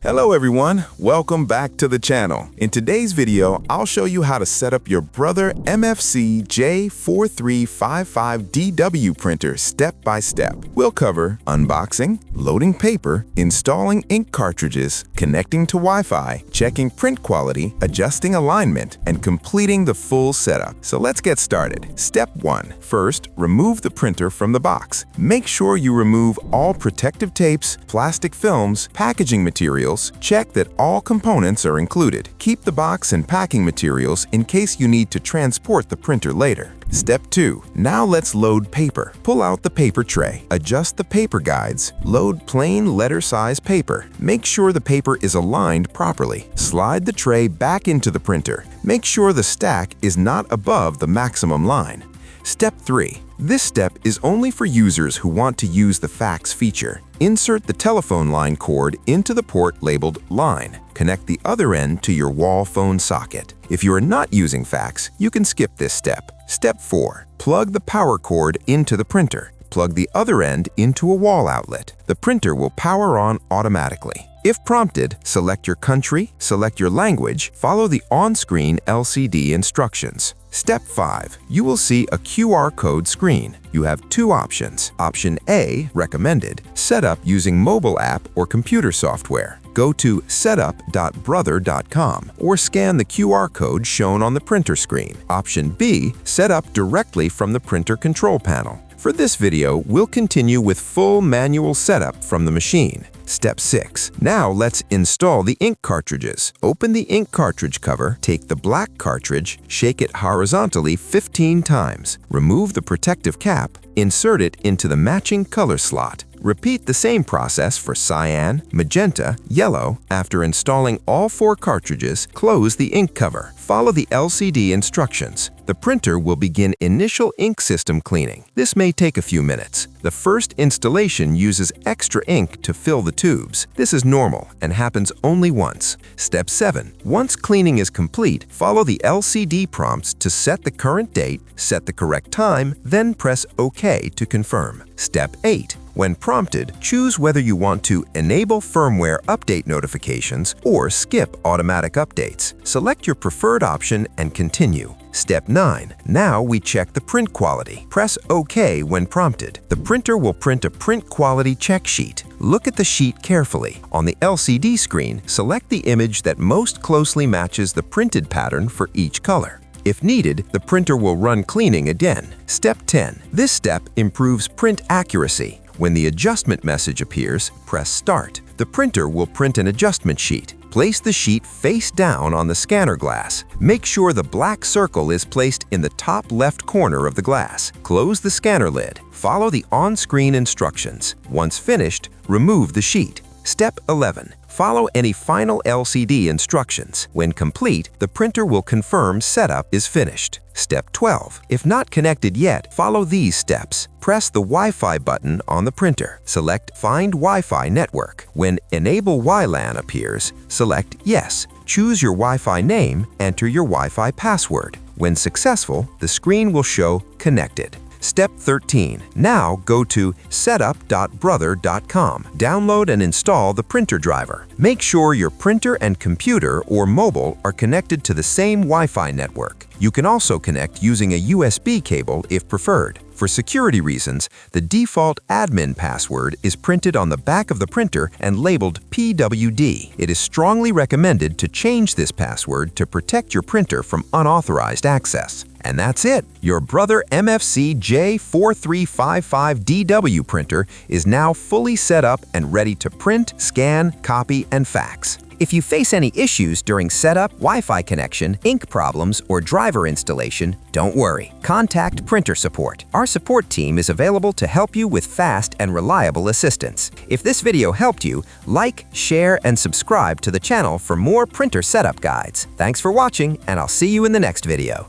Hello everyone, welcome back to the channel. In today's video, I'll show you how to set up your Brother MFC-J4355DW printer step by step. We'll cover unboxing, loading paper, installing ink cartridges, connecting to Wi-Fi, checking print quality, adjusting alignment, and completing the full setup. So let's get started. Step 1. First, remove the printer from the box. Make sure you remove all protective tapes, plastic films, packaging materials. Check that all components are included. Keep the box and packing materials in case you need to transport the printer later. Step 2. Now let's load paper. Pull out the paper tray. Adjust the paper guides. Load plain letter-size paper. Make sure the paper is aligned properly. Slide the tray back into the printer. Make sure the stack is not above the maximum line. Step 3. This step is only for users who want to use the fax feature. Insert the telephone line cord into the port labeled Line. Connect the other end to your wall phone socket. If you are not using fax, you can skip this step. Step 4. Plug the power cord into the printer. Plug the other end into a wall outlet. The printer will power on automatically. If prompted, select your country, select your language, follow the on-screen LCD instructions. Step 5. You will see a QR code screen. You have two options. Option A, recommended, set up using mobile app or computer software. Go to setup.brother.com or scan the QR code shown on the printer screen. Option B, set up directly from the printer control panel. For this video, we'll continue with full manual setup from the machine. Step 6. Now let's install the ink cartridges. Open the ink cartridge cover, take the black cartridge, shake it horizontally 15 times. Remove the protective cap, insert it into the matching color slot. Repeat the same process for cyan, magenta, yellow. After installing all 4 cartridges, close the ink cover. Follow the LCD instructions. The printer will begin initial ink system cleaning. This may take a few minutes. The first installation uses extra ink to fill the tubes. This is normal and happens only once. Step 7. Once cleaning is complete, follow the LCD prompts to set the current date, set the correct time, then press OK to confirm. Step 8. When prompted, choose whether you want to enable firmware update notifications or skip automatic updates. Select your preferred option and continue. Step 9. Now we check the print quality. Press OK when prompted. The printer will print a print quality check sheet. Look at the sheet carefully. On the LCD screen, select the image that most closely matches the printed pattern for each color. If needed, the printer will run cleaning again. Step 10. This step improves print accuracy. When the adjustment message appears, press Start. The printer will print an adjustment sheet. Place the sheet face down on the scanner glass. Make sure the black circle is placed in the top left corner of the glass. Close the scanner lid. Follow the on-screen instructions. Once finished, remove the sheet. Step 11. Follow any final LCD instructions. When complete, the printer will confirm setup is finished. Step 12. If not connected yet, follow these steps. Press the Wi-Fi button on the printer. Select Find Wi-Fi Network. When Enable WLAN appears, select Yes. Choose your Wi-Fi name, enter your Wi-Fi password. When successful, the screen will show Connected. Step 13. Now go to setup.brother.com. Download and install the printer driver. Make sure your printer and computer or mobile are connected to the same Wi-Fi network. You can also connect using a USB cable if preferred. For security reasons, the default admin password is printed on the back of the printer and labeled PWD. It is strongly recommended to change this password to protect your printer from unauthorized access. And that's it! Your Brother MFC-J4355DW printer is now fully set up and ready to print, scan, copy, and fax. If you face any issues during setup, Wi-Fi connection, ink problems, or driver installation, don't worry. Contact Printer Support. Our support team is available to help you with fast and reliable assistance. If this video helped you, like, share, and subscribe to the channel for more printer setup guides. Thanks for watching, and I'll see you in the next video.